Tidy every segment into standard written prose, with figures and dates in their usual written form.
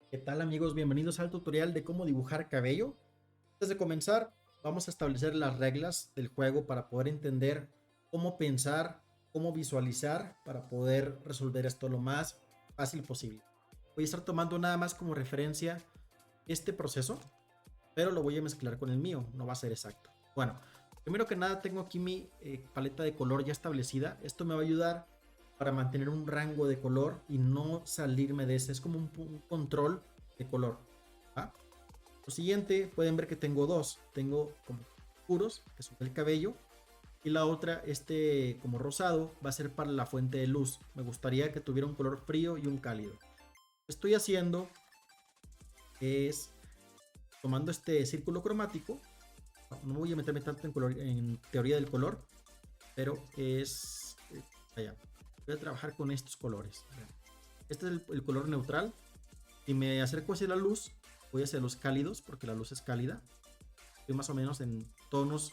¿Qué tal amigos? Bienvenidos al tutorial de cómo dibujar cabello. Antes de comenzar, vamos a establecer las reglas del juego para poder entender cómo pensar, cómo visualizar para poder resolver esto lo más fácil posible. Voy a estar tomando nada más como referencia este proceso, pero lo voy a mezclar con el mío, no va a ser exacto. Bueno, primero que nada tengo aquí mi paleta de color ya establecida. Esto me va a ayudar para mantener un rango de color y no salirme de ese. Es como un control de color. ¿Va? Lo siguiente, pueden ver que tengo dos. Tengo como oscuros, que son el cabello, y la otra, este como rosado, va a ser para la fuente de luz. Me gustaría que tuviera un color frío y un cálido. Lo que estoy haciendo es tomando este círculo cromático. No voy a meterme tanto en teoría del color, pero es allá. Voy a trabajar con estos colores. Este es el color neutral. Si me acerco hacia la luz, voy hacia los cálidos, porque la luz es cálida. Estoy más o menos en tonos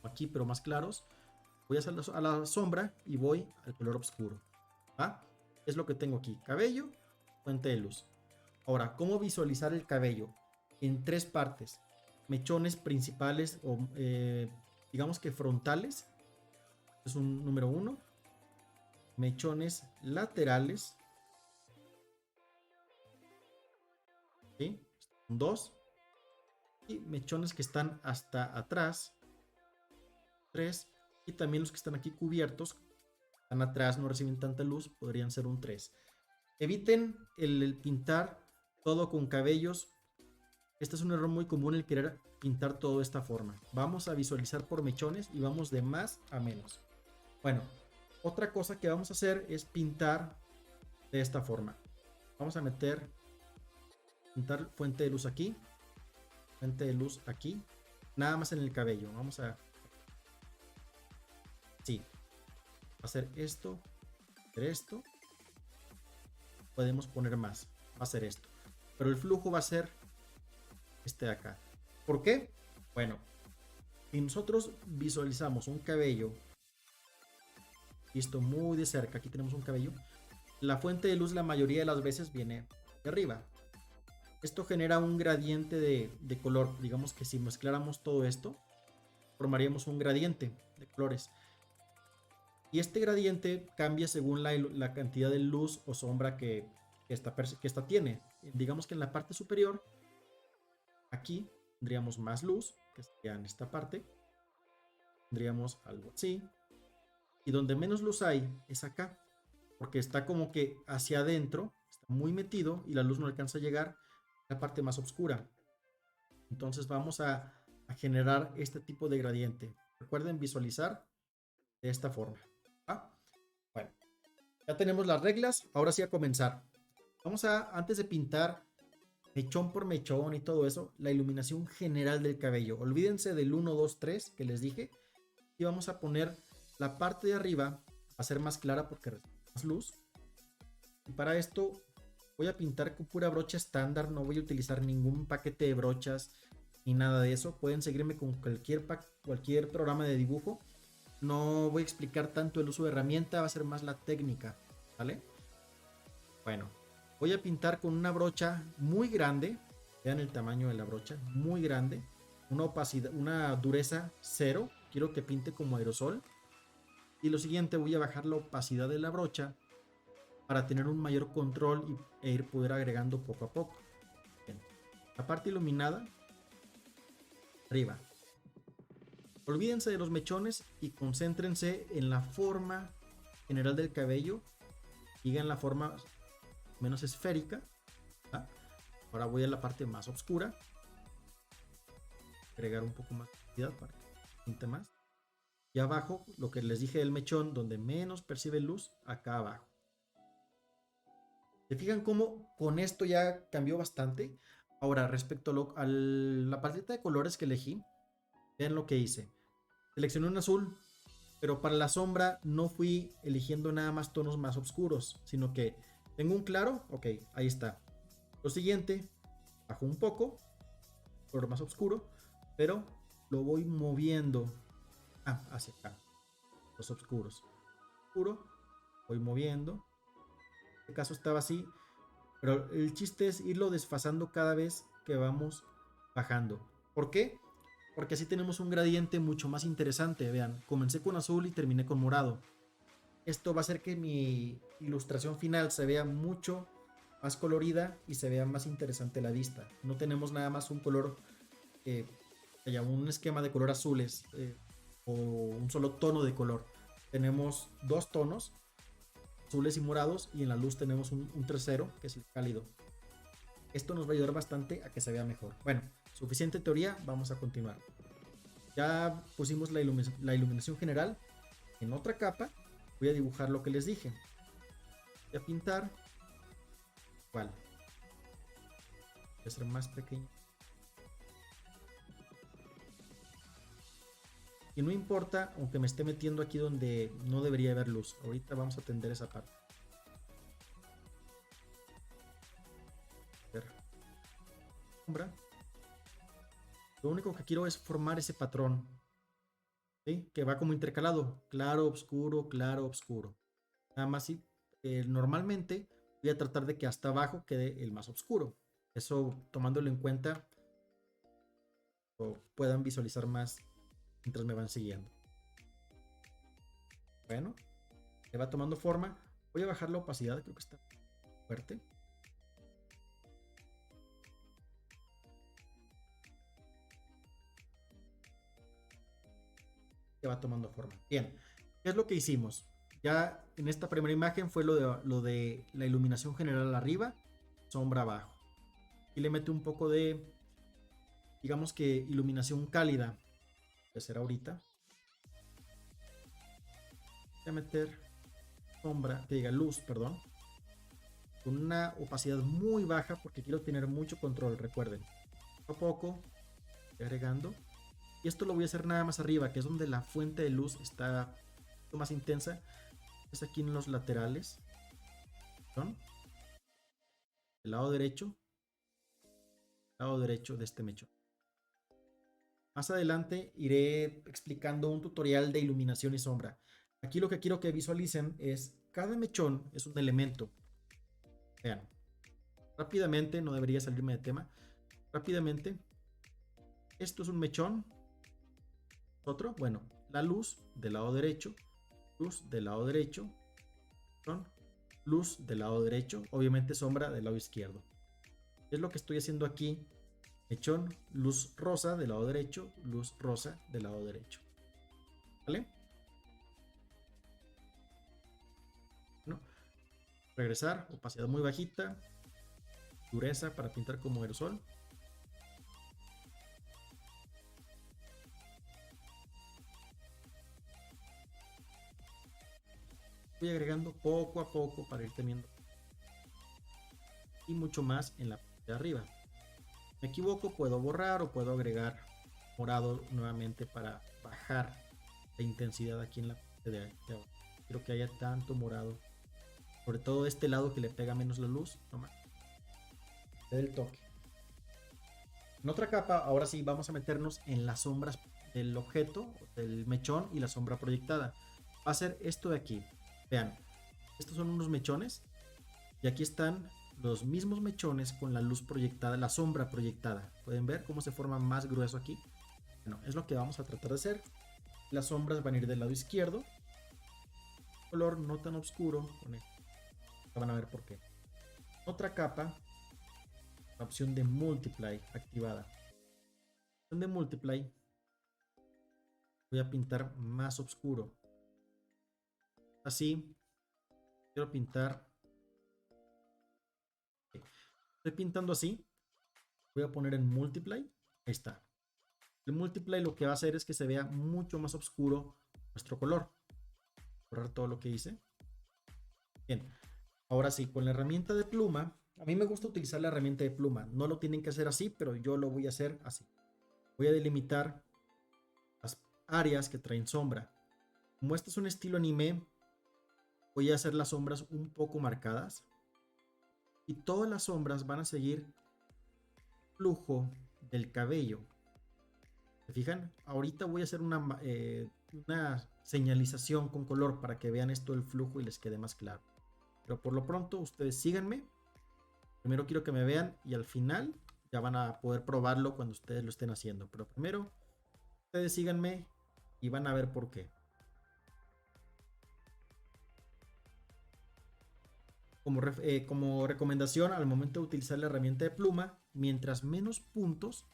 aquí, pero más claros. Voy a la sombra y voy al color oscuro. ¿Va? Es lo que tengo aquí. Cabello, fuente de luz. Ahora, ¿cómo visualizar el cabello? En tres partes. Mechones principales o digamos que frontales. Es un número uno. Mechones laterales. ¿Sí? Dos. Y mechones que están hasta atrás. Tres. Y también los que están aquí cubiertos. Están atrás, no reciben tanta luz. Podrían ser un 3. Eviten el pintar todo con cabellos. Este es un error muy común, el querer pintar todo de esta forma. Vamos a visualizar por mechones y vamos de más a menos. Bueno, otra cosa que vamos a hacer es pintar de esta forma. Vamos a pintar fuente de luz aquí, fuente de luz aquí, nada más en el cabello. Vamos a, sí, hacer esto. Podemos poner más, va a ser esto. Pero el flujo va a ser este de acá. ¿Por qué? Bueno, si nosotros visualizamos un cabello visto muy de cerca, aquí tenemos un cabello, la fuente de luz la mayoría de las veces viene de arriba. Esto genera un gradiente de color. Digamos que si mezcláramos todo esto, formaríamos un gradiente de colores. Y este gradiente cambia según la cantidad de luz o sombra que esta tiene. Digamos que en la parte superior, aquí tendríamos más luz, que sería en esta parte. Tendríamos algo así. Y donde menos luz hay es acá, porque está como que hacia adentro, está muy metido y la luz no alcanza a llegar a la parte más oscura. Entonces vamos a generar este tipo de gradiente. Recuerden visualizar de esta forma. ¿Va? Bueno, ya tenemos las reglas, ahora sí a comenzar. Antes de pintar mechón por mechón y todo eso, la iluminación general del cabello. Olvídense del 1, 2, 3 que les dije. Y vamos a poner la parte de arriba a ser más clara porque recibe más luz. Y para esto voy a pintar con pura brocha estándar, no voy a utilizar ningún paquete de brochas ni nada de eso. Pueden seguirme con cualquier programa de dibujo. No voy a explicar tanto el uso de herramienta, va a ser más la técnica, ¿vale? Bueno, voy a pintar con una brocha muy grande. Vean el tamaño de la brocha, muy grande. Una opacidad, una dureza cero. Quiero que pinte como aerosol. Y lo siguiente, voy a bajar la opacidad de la brocha para tener un mayor control e ir poder agregando poco a poco. Bien. La parte iluminada, arriba. Olvídense de los mechones y concéntrense en la forma general del cabello. Digan la forma menos esférica. ¿Ah? Ahora voy a la parte más oscura. Agregar un poco más de opacidad para que pinte más. Y abajo, lo que les dije del mechón, donde menos percibe luz, acá abajo. ¿Se fijan cómo con esto ya cambió bastante? Ahora, respecto a la paleta de colores que elegí, vean lo que hice. Seleccioné un azul, pero para la sombra no fui eligiendo nada más tonos más oscuros, sino que tengo un claro, ok, ahí está. Lo siguiente, bajo un poco, color más oscuro, pero lo voy moviendo hacia acá, los oscuros. Oscuro, voy moviendo. En este caso estaba así, Pero el chiste es irlo desfasando cada vez que vamos bajando. ¿Por qué? Porque así tenemos un gradiente mucho más interesante. Vean, comencé con azul y terminé con morado. Esto va a hacer que mi ilustración final se vea mucho más colorida y se vea más interesante la vista. No tenemos nada más un color, un esquema de color azules o un solo tono de color. Tenemos dos tonos, azules y morados, y en la luz tenemos un tercero, que es el cálido. Esto nos va a ayudar bastante a que se vea mejor. Bueno, suficiente teoría, vamos a continuar. Ya pusimos la iluminación general. En otra capa voy a dibujar lo que les dije. Voy a pintar igual. Voy a hacer más pequeño. Y no importa, aunque me esté metiendo aquí donde no debería haber luz. Ahorita vamos a atender esa parte. Sombra. Lo único que quiero es formar ese patrón, ¿sí? Que va como intercalado. Claro, oscuro, claro, oscuro. Nada más si normalmente voy a tratar de que hasta abajo quede el más oscuro. Eso tomándolo en cuenta o puedan visualizar más mientras me van siguiendo. Bueno, le va tomando forma. Voy a bajar la opacidad, creo que está fuerte. Que va tomando forma. Bien, ¿qué es lo que hicimos? Ya en esta primera imagen fue lo de la iluminación general arriba, sombra abajo. Y le mete un poco de, digamos que iluminación cálida, que será ahorita. Voy a meter sombra, que diga luz, perdón, con una opacidad muy baja porque quiero tener mucho control, recuerden. Poco a poco, agregando. Y esto lo voy a hacer nada más arriba, que es donde la fuente de luz está más intensa. Es aquí en los laterales. ¿Son? El lado derecho de este mechón. Más adelante iré explicando un tutorial de iluminación y sombra. Aquí lo que quiero que visualicen es cada mechón es un elemento. Vean, rápidamente, no debería salirme de tema. Rápidamente, esto es un mechón. Otro, bueno, la luz del lado derecho, luz del lado derecho, luz del lado derecho, obviamente sombra del lado izquierdo. Es lo que estoy haciendo aquí. Mechón, luz rosa del lado derecho, luz rosa del lado derecho. ¿Vale? Bueno, regresar, opacidad muy bajita, dureza para pintar como aerosol. Voy agregando poco a poco para ir teniendo y mucho más en la parte de arriba. Me equivoco, puedo borrar o puedo agregar morado nuevamente para bajar la intensidad aquí en la parte de abajo. Quiero que haya tanto morado, sobre todo este lado que le pega menos la luz, nomás del toque. En otra capa, ahora sí vamos a meternos en las sombras del objeto, del mechón y la sombra proyectada. Va a ser esto de aquí. Vean, estos son unos mechones y aquí están los mismos mechones con la luz proyectada, la sombra proyectada. ¿Pueden ver cómo se forma más grueso aquí? Bueno, es lo que vamos a tratar de hacer. Las sombras van a ir del lado izquierdo. Color no tan oscuro. Con esto. Van a ver por qué. Otra capa, la opción de Multiply activada. La opción de Multiply voy a pintar más oscuro. Así, quiero pintar. Estoy pintando así. Voy a poner en Multiply. Ahí está. El Multiply lo que va a hacer es que se vea mucho más oscuro nuestro color. Borrar todo lo que hice. Bien. Ahora sí, con la herramienta de pluma. A mí me gusta utilizar la herramienta de pluma. No lo tienen que hacer así, pero yo lo voy a hacer así. Voy a delimitar las áreas que traen sombra. Como este es un estilo anime, voy a hacer las sombras un poco marcadas. Y todas las sombras van a seguir el flujo del cabello. ¿Se fijan? Ahorita voy a hacer una señalización con color para que vean esto del flujo y les quede más claro. Pero por lo pronto ustedes síganme. Primero quiero que me vean y al final ya van a poder probarlo cuando ustedes lo estén haciendo. Pero primero, ustedes síganme y van a ver por qué. Como recomendación, al momento de utilizar la herramienta de pluma, mientras menos puntos,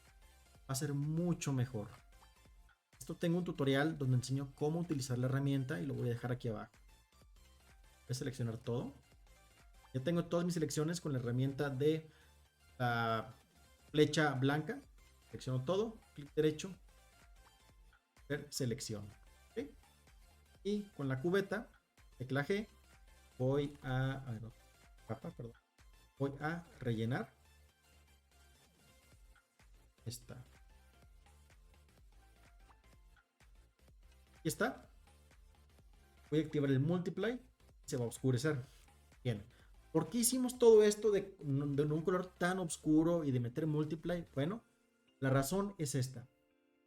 va a ser mucho mejor. Esto tengo un tutorial donde enseño cómo utilizar la herramienta y lo voy a dejar aquí abajo. Voy a seleccionar todo. Ya tengo todas mis selecciones con la herramienta de la flecha blanca. Selecciono todo, clic derecho, ver selección. ¿Okay? Y con la cubeta, tecla G, voy a ver, capa, perdón. Voy a rellenar esta. Aquí está. Voy a activar el multiply. Se va a oscurecer. Bien. ¿Por qué hicimos todo esto de un color tan oscuro y de meter multiply? Bueno, la razón es esta.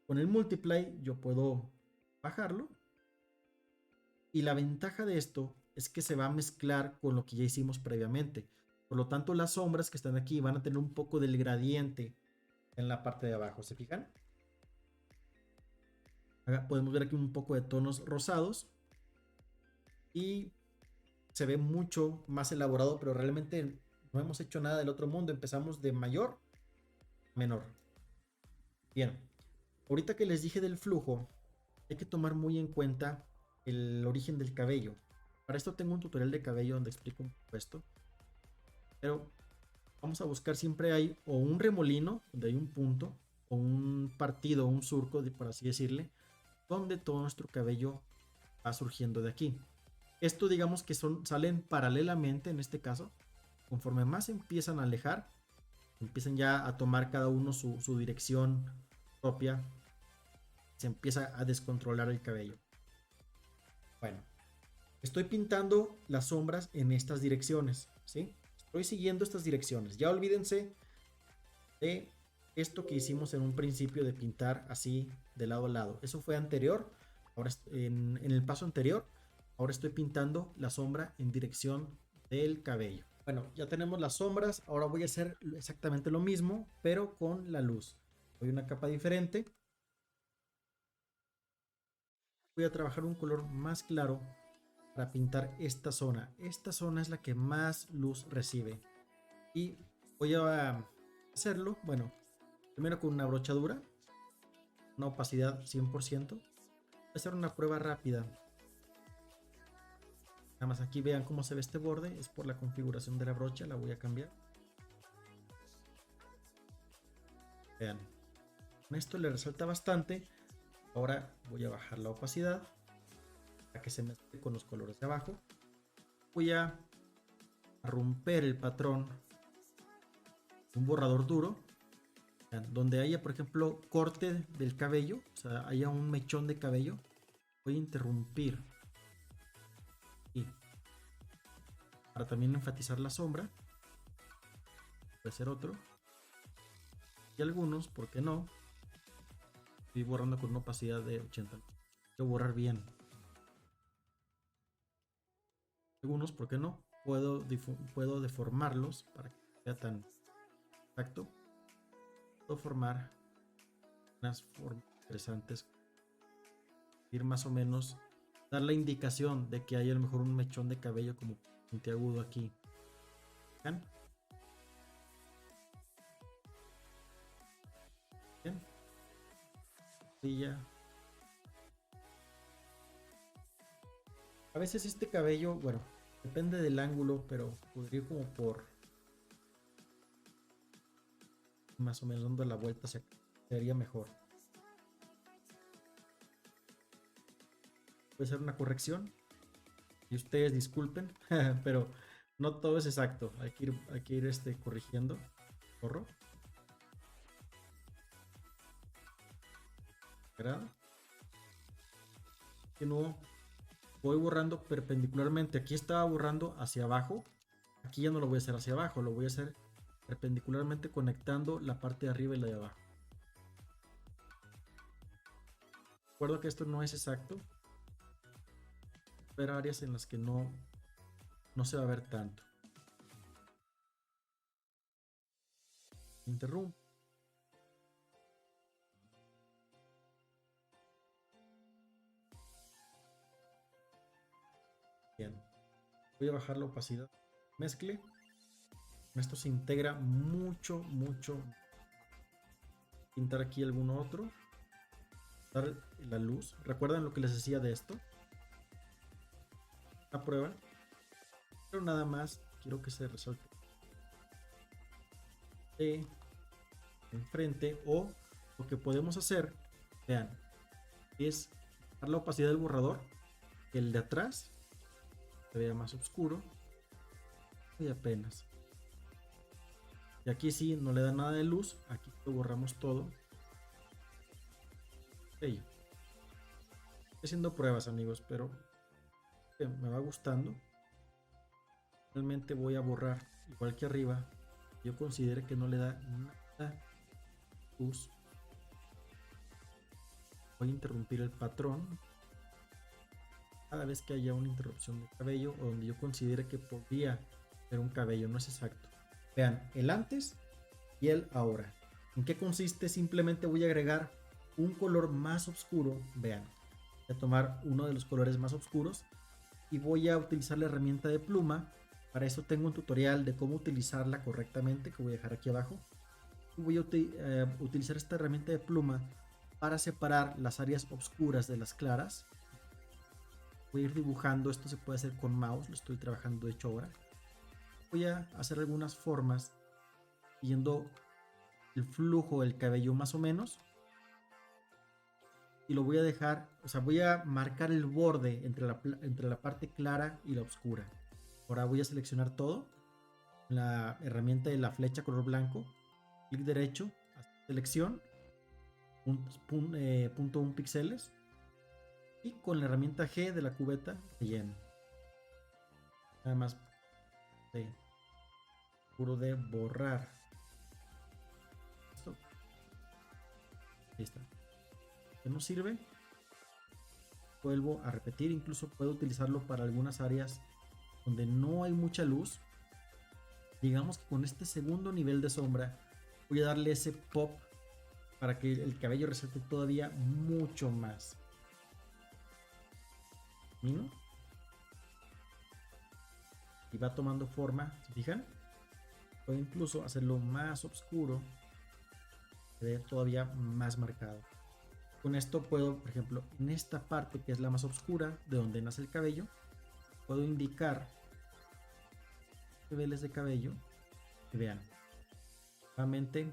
Con el multiply yo puedo bajarlo. Y la ventaja de esto es que se va a mezclar con lo que ya hicimos previamente. Por lo tanto, las sombras que están aquí van a tener un poco del gradiente en la parte de abajo. ¿Se fijan? Acá podemos ver aquí un poco de tonos rosados. Y se ve mucho más elaborado, pero realmente no hemos hecho nada del otro mundo. Empezamos de mayor a menor. Bien, ahorita que les dije del flujo, hay que tomar muy en cuenta el origen del cabello. Para esto tengo un tutorial de cabello donde explico un poco esto. Pero vamos a buscar, siempre hay o un remolino, donde hay un punto, o un partido, un surco, por así decirle, donde todo nuestro cabello va surgiendo de aquí. Esto digamos que salen paralelamente en este caso. Conforme más se empiezan a alejar, empiezan ya a tomar cada uno su dirección propia, se empieza a descontrolar el cabello. Bueno, estoy pintando las sombras en estas direcciones, ¿sí? Estoy siguiendo estas direcciones. Ya olvídense de esto que hicimos en un principio de pintar así de lado a lado. Eso fue anterior. Ahora en el paso anterior, ahora estoy pintando la sombra en dirección del cabello. Bueno, ya tenemos las sombras. Ahora voy a hacer exactamente lo mismo, pero con la luz. Voy a una capa diferente. Voy a trabajar un color más claro para pintar esta zona. Esta zona es la que más luz recibe. Y voy a hacerlo, bueno, primero con una brochadura, una opacidad 100%. Voy a hacer una prueba rápida. Nada más aquí vean cómo se ve este borde. Es por la configuración de la brocha, la voy a cambiar. Vean, con esto le resalta bastante. Ahora voy a bajar la opacidad para que se mezcle con los colores de abajo. Voy a romper el patrón, un borrador duro, donde haya por ejemplo corte del cabello, o sea, haya un mechón de cabello. Voy a interrumpir y para también enfatizar la sombra, voy a hacer otro y algunos, ¿por qué no? Estoy borrando con una opacidad de 80. Quiero borrar bien. Algunos, ¿por qué no? Puedo deformarlos para que sea tan exacto. Puedo formar unas formas interesantes. Ir más o menos, dar la indicación de que hay a lo mejor un mechón de cabello como puntiagudo aquí. ¿Ven? Bien. Y ya. A veces este cabello, bueno, depende del ángulo, pero podría ir como por más o menos dando la vuelta, sería mejor. Voy a hacer una corrección y ustedes disculpen, pero no todo es exacto. Hay que ir corrigiendo. Corro. Grado. Que no voy borrando perpendicularmente. Aquí estaba borrando hacia abajo. Aquí ya no lo voy a hacer hacia abajo, lo voy a hacer perpendicularmente conectando la parte de arriba y la de abajo. Recuerdo que esto no es exacto. Pero áreas en las que no se va a ver tanto. Interrumpo. Bien. Voy a bajar la opacidad. Mezcle. Esto se integra mucho, mucho. Pintar aquí algún otro. Dar la luz. ¿Recuerdan lo que les decía de esto? La prueba. Pero nada más quiero que se resalte de enfrente. O lo que podemos hacer, vean, es dar la opacidad del borrador. Que el de atrás se vea más oscuro. Y apenas. Y aquí sí no le da nada de luz. Aquí lo borramos todo. Estoy haciendo pruebas, amigos, pero me va gustando. Realmente voy a borrar igual que arriba. Yo considero que no le da nada luz. Voy a interrumpir el patrón cada vez que haya una interrupción de cabello o donde yo considere que podría ser un cabello. No es exacto. Vean, el antes y el ahora. ¿En qué consiste? Simplemente voy a agregar un color más oscuro. Vean, voy a tomar uno de los colores más oscuros y voy a utilizar la herramienta de pluma. Para eso tengo un tutorial de cómo utilizarla correctamente que voy a dejar aquí abajo. Voy a utilizar esta herramienta de pluma para separar las áreas oscuras de las claras. Voy a ir dibujando. Esto se puede hacer con mouse, lo estoy trabajando de hecho ahora. Voy a hacer algunas formas siguiendo el flujo del cabello más o menos. Y lo voy a dejar, o sea, voy a marcar el borde entre la parte clara y la oscura. Ahora voy a seleccionar todo. La herramienta de la flecha color blanco. Clic derecho, selección, punto 1 píxeles. Y con la herramienta G de la cubeta, relleno. Nada más puro de borrar. Esto. Ahí está. Que no sirve. Vuelvo a repetir. Incluso puedo utilizarlo para algunas áreas donde no hay mucha luz. Digamos que con este segundo nivel de sombra voy a darle ese pop para que el cabello resalte todavía mucho más. ¿No? Y va tomando forma, ¿se fijan? Puedo incluso hacerlo más oscuro, que ve todavía más marcado. Con esto puedo, por ejemplo, en esta parte que es la más oscura, de donde nace el cabello, puedo indicar niveles de cabello que vean nuevamente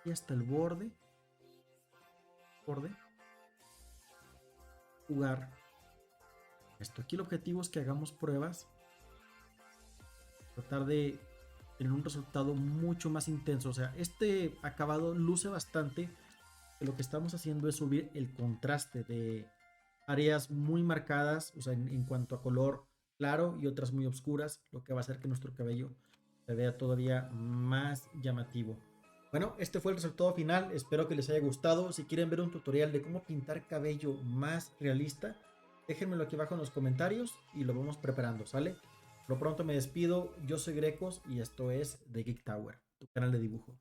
y hasta el borde jugar esto. Aquí el objetivo es que hagamos pruebas, tratar de tener un resultado mucho más intenso. O sea, este acabado luce bastante. Lo que estamos haciendo es subir el contraste de áreas muy marcadas, o sea, en cuanto a color claro y otras muy oscuras, lo que va a hacer que nuestro cabello se vea todavía más llamativo. Bueno, este fue el resultado final, espero que les haya gustado. Si quieren ver un tutorial de cómo pintar cabello más realista, déjenmelo aquí abajo en los comentarios y lo vamos preparando, ¿sale? Por lo pronto me despido, yo soy Grecos y esto es The Geek Tower, tu canal de dibujo.